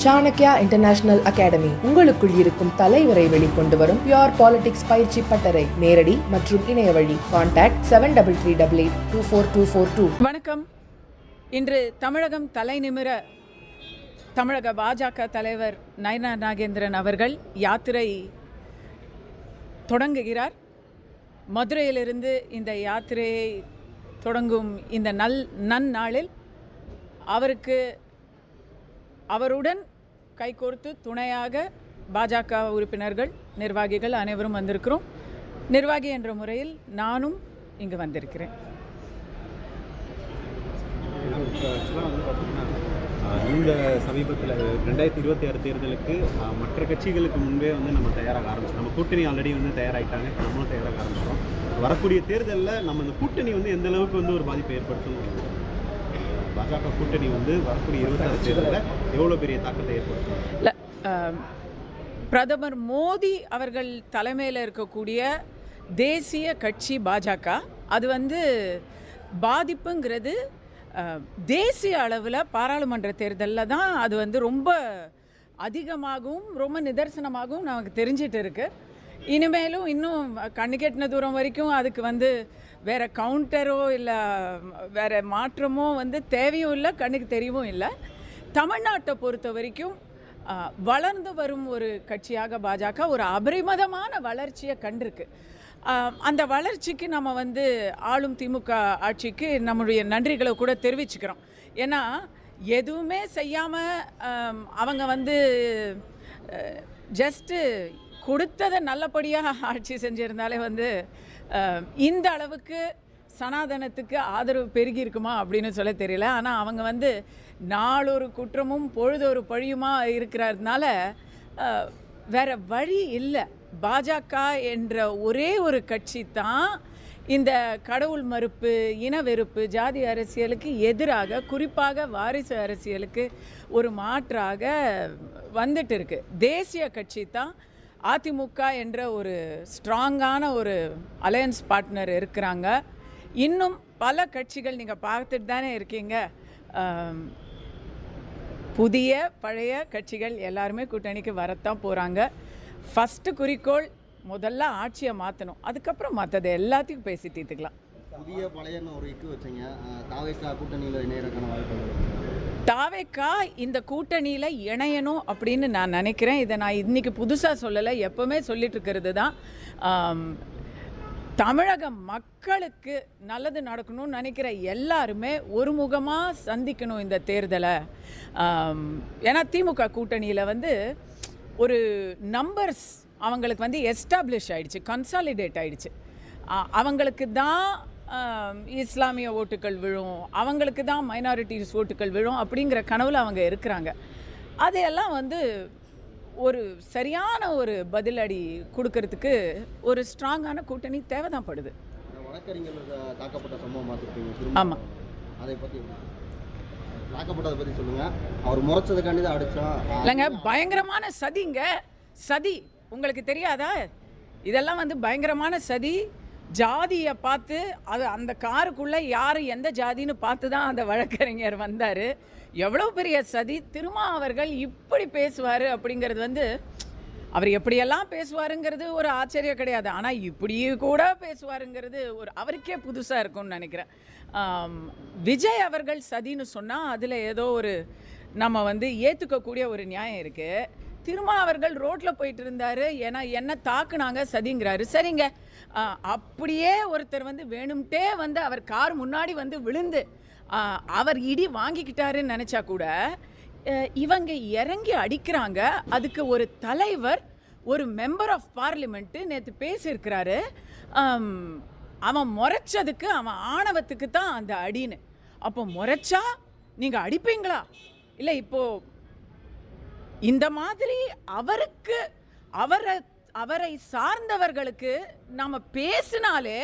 Chanakya international academy உங்களுக்குள் இருக்கும் தலைவரை வெளிக்கொண்டு வரும் பியூர் பாலிடிக்ஸ் பயிற்சி பட்டறை. நேரடி மற்றும் இணைய வழி. கான்டாக்ட் 7338824242. வணக்கம். இன்று தமிழகம் தலைநிமிர தமிழக பாஜக தலைவர் நயனா நாகேந்திரன் அவர்கள் யாத்திரை தொடங்குகிறார். மதுரையிலிருந்து இந்த யாத்திரையை தொடங்கும் இந்த நன்னாளில் அவருடன் கைகோர்த்து துணையாக பாஜக உறுப்பினர்கள், நிர்வாகிகள் அனைவரும் வந்திருக்கிறோம். நிர்வாகி என்ற முறையில் நானும் இங்கு வந்திருக்கிறேன். இந்த சமீபத்தில் 2026 தேர்தலுக்கு மற்ற கட்சிகளுக்கு முன்பே நம்ம தயாராக ஆரம்பிச்சோம். நம்ம கூட்டணி ஆல்ரெடி தயாராகிட்டாங்க, நம்மளும் தயாராக ஆரம்பிச்சிட்டோம். வரக்கூடிய தேர்தலில் நம்ம இந்த கூட்டணி எந்த அளவுக்கு ஒரு பாதிப்பை ஏற்படுத்தணும், பாஜக கூட்டணி வரக்கூடிய 26 தேர்தலில் எவ்வளோ பெரிய தாக்கத்தை ஏற்படுத்தும்? இல்லை, பிரதமர் மோடி அவர்கள் தலைமையில் இருக்கக்கூடிய தேசிய கட்சி பாஜக, அது பாதிப்புங்கிறது தேசிய அளவில் பாராளுமன்ற தேர்தலில் தான் அது ரொம்ப அதிகமாகவும் ரொம்ப நிதர்சனமாகவும் நமக்கு தெரிஞ்சிட்டு இருக்கு. இனிமேலும் இன்னும் கண்ணு கெட்டின தூரம் வரைக்கும் அதுக்கு வேறு கவுண்டரோ இல்லை வேறு மாற்றமோ தேவையும் இல்லை, கண்ணுக்கு தெரியவும் இல்லை. தமிழ்நாட்டை பொறுத்த வரைக்கும் வளர்ந்து வரும் ஒரு கட்சியாக பாஜக ஒரு அபரிமிதமான வளர்ச்சியை கண்டிருக்கு. அந்த வளர்ச்சிக்கு நம்ம ஆளும் திமுக ஆட்சிக்கு நம்முடைய நன்றிகளை கூட தெரிவிச்சுக்கிறோம். ஏன்னா எதுவுமே செய்யாமல் அவங்க ஜஸ்ட்டு கொடுத்ததை நல்லபடியாக ஆட்சி செஞ்சுருந்தாலே இந்த அளவுக்கு சனாதனத்துக்கு ஆதரவு பெருகி இருக்குமா அப்படின்னு சொல்ல தெரியல. ஆனால் அவங்க நாளொரு குற்றமும் பொழுதொரு பழியுமா இருக்கிறதுனால வேற வழி இல்லை. பாஜக என்ற ஒரே ஒரு கட்சி தான் இந்த கடவுள் மறுப்பு, இன வெறுப்பு, ஜாதி அரசியலுக்கு எதிராக, குறிப்பாக வாரிசு அரசியலுக்கு ஒரு மாற்றாக வந்துட்டு இருக்கு. தேசிய கட்சி தான். அதிமுக என்ற ஒரு ஸ்ட்ராங்கான ஒரு அலையன்ஸ் பார்ட்னர் இருக்கிறாங்க. இன்னும் பல கட்சிகள் நீங்கள் பார்த்துட்டு தானே இருக்கீங்க. புதிய பழைய கட்சிகள் எல்லாருமே கூட்டணிக்கு வரத்தான் போகிறாங்க. ஃபஸ்ட்டு குறிக்கோள் முதல்ல ஆட்சியை மாற்றணும், அதுக்கப்புறம் மற்றது எல்லாத்தையும் பேசி தீர்த்துக்கலாம். புதிய பழையன்னு ஒரு இக்கு வச்சிங்க. தாவேக்கா கூட்டணியில் இணையறக்கான வாய்ப்புகள்? தாவேக்கா இந்த கூட்டணியில் இணையணும் அப்படின்னு நான் நினைக்கிறேன். இதை நான் இன்றைக்கி புதுசாக சொல்லலை, எப்போவுமே சொல்லிட்டு இருக்கிறது தான். தமிழக மக்களுக்கு நல்லது நடக்கணும்னு நினைக்கிற எல்லாருமே ஒருமுகமாக சந்திக்கணும் இந்த தேர்தலை. ஏன்னா திமுக கூட்டணியில் ஒரு நம்பர்ஸ் அவங்களுக்கு எஸ்டாப்ளிஷ் ஆகிடுச்சு, கன்சாலிடேட் ஆகிடுச்சு. அவங்களுக்கு தான் இஸ்லாமிய ஓட்டுகள் விழும், அவங்களுக்கு தான் மைனாரிட்டிஸ் ஓட்டுகள் விழும் அப்படிங்கிற கனவில் அவங்க இருக்கிறாங்க. அதையெல்லாம் ஒரு சரியான ஒரு பதிலடி கொடுக்கறதுக்கு ஒரு ஸ்ட்ராங்கான கூட்டணி தேவை தான் படுது. தாக்கப்பட்ட சம்பவம். ஆமாம், அதை பற்றி தாக்கப்பட்டதை பற்றி சொல்லுங்கள். அவர் முறைச்சதுக்காண்டி தான் அடித்தோம் இல்லைங்க, பயங்கரமான சதிங்க. சதி உங்களுக்கு தெரியாதா? இதெல்லாம் பயங்கரமான சதி. ஜாதியை பார்த்து அந்த காருக்குள்ளே யார் எந்த ஜாதின்னு பார்த்து தான் அந்த வழக்கறிஞர் வந்தார். எவ்வளோ பெரிய சதி! அவர்கள் இப்படி பேசுவார் அப்படிங்கிறது அவர் எப்படியெல்லாம் பேசுவாருங்கிறது ஒரு ஆச்சரியம் கிடையாது. ஆனால் இப்படி கூட பேசுவாருங்கிறது அவருக்கே புதுசாக இருக்கும்னு நினைக்கிறேன். விஜய் அவர்கள் சதின்னு சொன்னால் அதில் ஏதோ ஒரு நம்ம ஏற்றுக்கக்கூடிய ஒரு நியாயம் இருக்குது. அவர்கள் ரோட்டில் போயிட்டு இருந்தார், ஏன்னா என்ன தாக்குனாங்க சதிங்கிறாரு. சரிங்க, அப்படியே ஒருத்தர் வேணும்ட்டே அவர் கார் முன்னாடி விழுந்து அவர் இடி வாங்கிக்கிட்டாருன்னு நினச்சா கூட இவங்க இறங்கி அடிக்கிறாங்க. அதுக்கு ஒரு தலைவர், ஒரு மெம்பர் ஆஃப் பார்லிமெண்ட்டு நேற்று பேசியிருக்கிறாரு. அவன் முறைச்சதுக்கு, அவன் ஆணவத்துக்கு தான் அந்த அடின்னு. அப்போ முறைச்சா நீங்கள் அடிப்பீங்களா? இல்லை, இப்போது இந்த மாதிரி அவரை சார்ந்தவர்களுக்கு நாம் பேசினாலே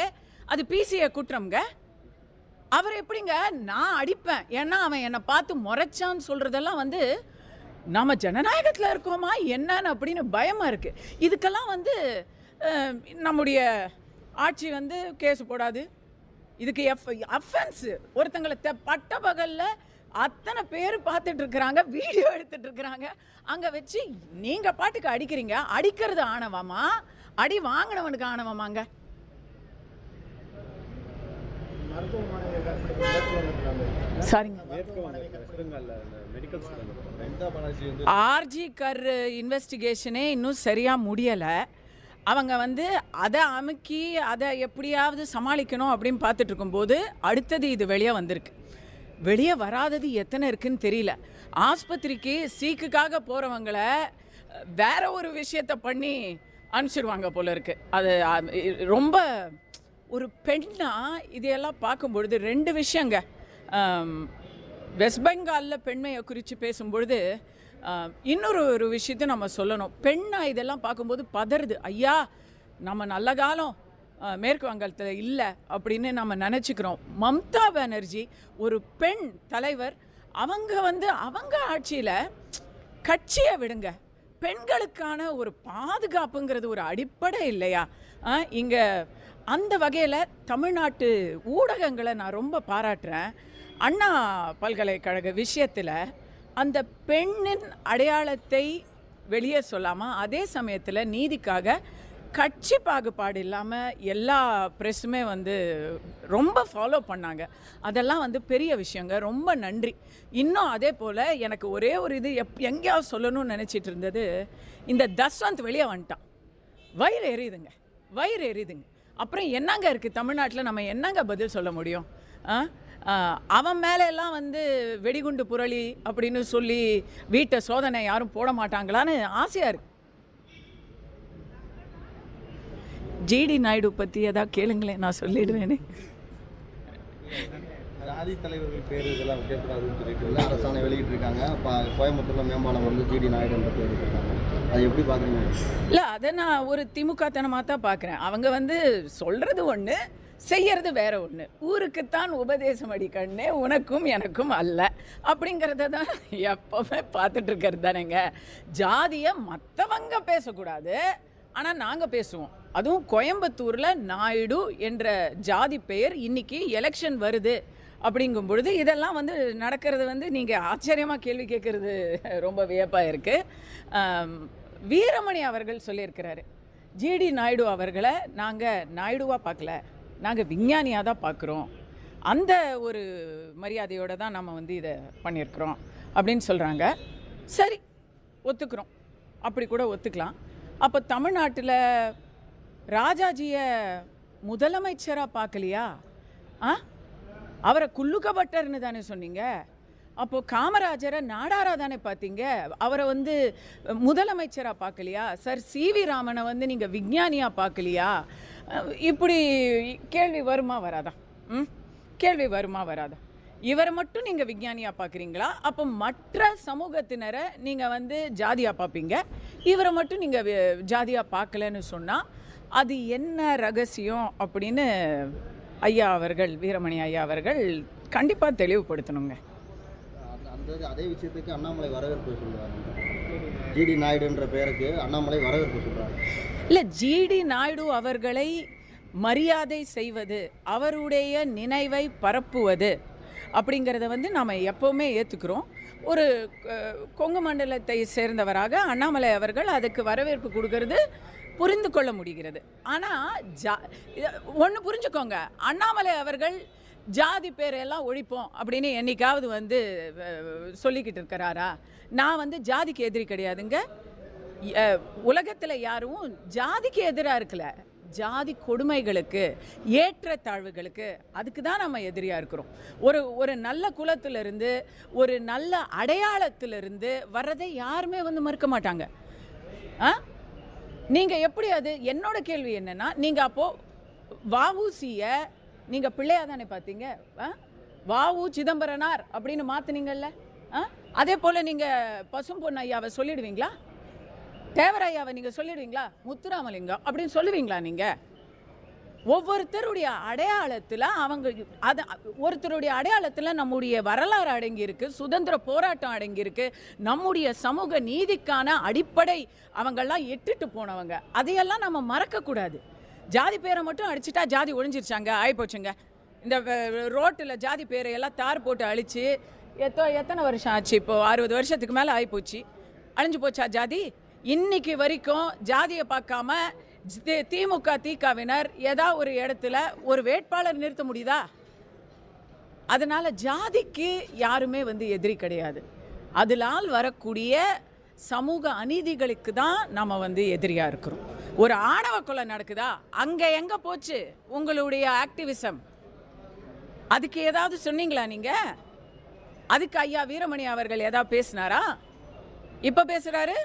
அது பிசிஏ குற்றம்ங்க. அவர் எப்படிங்க நான் அடிப்பேன் ஏன்னா அவன் என்னை பார்த்து முறைச்சான்னு சொல்கிறதெல்லாம் நாம் ஜனநாயகத்தில் இருக்கோமா என்னன்னு அப்படின்னு பயமாக இருக்குது. இதுக்கெல்லாம் நம்முடைய ஆட்சி கேஸ் போடாது. இதுக்கு அஃபென்ஸு. ஒருத்தங்களை பட்ட பகலில் அத்தனை பேர் பார்த்துட்டு இருக்கிறாங்க, வீடியோ எடுத்துட்டு இருக்கிறாங்க. அங்கே வச்சு நீங்கள் பாட்டுக்கு அடிக்கிறீங்க. அடிக்கிறது ஆணவமா? அடி வாங்கினவனுக்கு ஆணவமாங்க? சரிங்க. ஆர்ஜி கர் இன்வெஸ்டிகேஷனே இன்னும் சரியாக முடியலை. அவங்க வந்து அதை அமுக்கி அதை எப்படியாவது சமாளிக்கணும் அப்படின்னு பார்த்துட்டு இருக்கும்போது அடுத்தது இது வெளியே வந்திருக்கு. வெளியே வராதது எத்தனை இருக்குன்னு தெரியல. ஆஸ்பத்திரிக்கு சீக்குக்காக போகிறவங்கள வேற ஒரு விஷயத்தை பண்ணி அனுப்பிச்சிடுவாங்க போல இருக்கு. அது ரொம்ப ஒரு பெண்ணா இதையெல்லாம் பார்க்கும்பொழுது ரெண்டு விஷயங்க. வெஸ்ட் பெங்காலில் பெண்மையை குறித்து பேசும்பொழுது இன்னொரு விஷயத்தை நம்ம சொல்லணும். பெண்ணா இதெல்லாம் பார்க்கும்போது பதறுது. ஐயா, நம்ம நல்ல காலம் மேற்கு வங்காளத்தில் இல்லை அப்படின்னு நம்ம நினச்சிக்கிறோம். மம்தா பானர்ஜி ஒரு பெண் தலைவர். அவங்க ஆட்சியில் கட்சியை விடுங்க, பெண்களுக்கான ஒரு பாதுகாப்புங்கிறது ஒரு அடிப்படை இல்லையா? இங்கே அந்த வகையில் தமிழ்நாட்டு ஊடகங்களை நான் ரொம்ப பாராட்டுறேன். அண்ணா பல்கலைக்கழக விஷயத்தில் அந்த பெண்ணின் அடையாளத்தை வெளியே சொல்லாமல் அதே சமயத்தில் நீதிக்காக கட்சி பாகுபாடு இல்லாமல் எல்லா ப்ரெஸ்ஸுமே ரொம்ப ஃபாலோ பண்ணாங்க. அதெல்லாம் பெரிய விஷயங்க. ரொம்ப நன்றி. இன்னும் அதே போல் எனக்கு ஒரே ஒரு இது எங்கேயாவது சொல்லணும்னு நினச்சிட்டு இருந்தது. இந்த தஸ்வந்த் வெளியே வந்துட்டான். வயிறு எரியுதுங்க. அப்புறம் என்னங்க இருக்குது தமிழ்நாட்டில்? நம்ம என்னங்க பதில் சொல்ல முடியும்? அவன் மேலே எல்லாம் வெடிகுண்டு புரளி அப்படின்னு சொல்லி வீட்டை சோதனை யாரும் போட மாட்டாங்களான்னு ஆசையாக இருக்கு. ஜிடி நாயுடு பற்றி ஏதாவது கேளுங்களேன், நான் சொல்லிடுவேனே. ஜாதி தலைவர்கள் பேர் இதெல்லாம் வைக்கக்கூடாதுன்னு சொல்லிட்டு அரசாணை வெளியிட்டிருக்காங்க. கோயம்புத்தூரில் மேம்பாலம் ஜிடி நாயுடு என்ற பேர் இருக்காங்க. அதை எப்படி பார்க்குறீங்க? இல்லை, அதை நான் ஒரு திமுக தனமாக தான் பார்க்குறேன். அவங்க சொல்கிறது ஒன்று, செய்யறது வேற ஒன்று. ஊருக்குத்தான் உபதேசம் அடி கண்ணே, உனக்கும் எனக்கும் அல்ல அப்படிங்கிறத தான் எப்பவுமே பார்த்துட்டு இருக்கிறது தானேங்க. ஜாதியை மற்றவங்க பேசக்கூடாது, ஆனால் நாங்கள் பேசுவோம். அதுவும் கோயம்புத்தூரில் நாயுடு என்ற ஜாதி பெயர் இன்னைக்கு எலெக்ஷன் வருது அப்படிங்கும் பொழுது இதெல்லாம் நடக்கிறது நீங்கள் ஆச்சரியமாக கேள்வி கேட்குறது ரொம்ப வியப்பாக இருக்குது. வீரமணி அவர்கள் சொல்லியிருக்கிறாரு, ஜிடி நாயுடு அவர்களை நாங்கள் நாயுடுவாக பார்க்கல, நாங்கள் விஞ்ஞானியாக தான் பார்க்குறோம். அந்த ஒரு மரியாதையோடு தான் நம்ம இதை பண்ணியிருக்கிறோம் அப்படின்னு சொல்கிறாங்க. சரி, ஒத்துக்கிறோம், அப்படி கூட ஒத்துக்கலாம். அப்போ தமிழ்நாட்டில் ராஜாஜியை முதலமைச்சராக பார்க்கலையா? அவரை குல்லுக்க பட்டர்னு தானே சொன்னீங்க. அப்போது காமராஜரை நாடாராக தானே பார்த்தீங்க. அவரை முதலமைச்சராக பார்க்கலையா? சார் சிவி ராமனை நீங்கள் விஞ்ஞானியாக பார்க்கலையா? இப்படி கேள்வி வருமா வராதா? கேள்வி வருமா வராதா? இவரை மட்டும் நீங்கள் விஞ்ஞானியாக பார்க்குறீங்களா? அப்போ மற்ற சமூகத்தினரை நீங்கள் ஜாதியாக பார்ப்பீங்க, இவரை மட்டும் நீங்கள் ஜாதியாக பார்க்கலன்னு சொன்னால் அது என்ன ரகசியம் அப்படின்னு ஐயா அவர்கள், வீரமணி ஐயா அவர்கள் கண்டிப்பாக தெளிவுபடுத்தணுங்க. அதே விஷயத்துக்கு அண்ணாமலை வரவேற்பு சொல்லுவாங்க. ஜிடி நாயுடுன்ற பெயருக்கு அண்ணாமலை வரவேற்பு சொல்கிறாங்க. இல்லை, ஜிடி நாயுடு அவர்களை மரியாதை செய்வது, அவருடைய நினைவை பரப்புவது அப்படிங்கிறத நாம் எப்போவுமே ஏற்றுக்கிறோம். ஒரு கொங்கு மண்டலத்தை சேர்ந்தவராக அண்ணாமலை அவர்கள் அதுக்கு வரவேற்பு கொடுக்கறது புரிந்து கொள்ள முடிகிறது. ஆனால் ஒன்று புரிஞ்சுக்கோங்க, அண்ணாமலை அவர்கள் ஜாதி பேரையெல்லாம் ஒழிப்போம் அப்படின்னு என்னைக்காவது சொல்லிக்கிட்டு இருக்கிறாரா? நான் ஜாதிக்கு எதிரி கிடையாதுங்க. உலகத்தில் யாரும் ஜாதிக்கு எதிராக இருக்கல, ஜாதி கொடுமைகளுக்கு, ஏற்றத்தாழ்வுகளுக்கு, அதுக்கு தான் நம்ம எதிரியாக இருக்கிறோம். ஒரு நல்ல குலத்திலிருந்து, ஒரு நல்ல அடையாளத்திலிருந்து வர்றதை யாருமே மறுக்க மாட்டாங்க. நீங்கள் எப்படி? அது என்னோட கேள்வி என்னென்னா, நீங்கள் அப்போது வஉசியை நீங்கள் பிள்ளையாக தானே பார்த்தீங்க. வஉ சிதம்பரனார் அப்படின்னு மாற்றினீங்கல்ல. அதே போல் நீங்கள் பசும்பொன் ஐயாவை சொல்லிடுவீங்களா? தேவராயாவை நீங்கள் சொல்லிடுவீங்களா? முத்துராமலிங்கம் அப்படின்னு சொல்லுவீங்களா? நீங்கள் ஒவ்வொருத்தருடைய அடையாளத்தில் ஒருத்தருடைய அடையாளத்தில் நம்முடைய வரலாறு அடங்கியிருக்கு, சுதந்திர போராட்டம் அடங்கியிருக்கு, நம்முடைய சமூக நீதிக்கான அடிப்படை அவங்கெல்லாம் எட்டுட்டு போனவங்க. அதையெல்லாம் நம்ம மறக்கக்கூடாது. ஜாதி பேரை மட்டும் அடிச்சுட்டா ஜாதி ஒழிஞ்சிருச்சாங்க, ஆகிப்போச்சுங்க. இந்த ரோட்டில் ஜாதி பேரை எல்லாம் தார் போட்டு அழித்து எத்தனை வருஷம் ஆச்சு? இப்போ 60 வருஷத்துக்கு மேலே ஆகிப்போச்சு. அழிஞ்சு போச்சா ஜாதி? இன்னைக்கு வரைக்கும் ஜாதியை பார்க்காம திமுக திகாவினர் ஏதாவது ஒரு இடத்துல ஒரு வேட்பாளர் நிறுத்த முடியுதா? அதனால ஜாதிக்கு யாருமே எதிரி கிடையாது. அதனால் வரக்கூடிய சமூக அநீதிகளுக்கு தான் நம்ம எதிரியாக இருக்கிறோம். ஒரு ஆணவ கொலை நடக்குதா, அங்கே எங்கே போச்சு உங்களுடைய ஆக்டிவிசம்? அதுக்கு ஏதாவது சொன்னீங்களா நீங்கள்? அதுக்கு ஐயா வீரமணி அவர்கள் ஏதாவது பேசினாரா? இப்போ பேசுகிறாரு.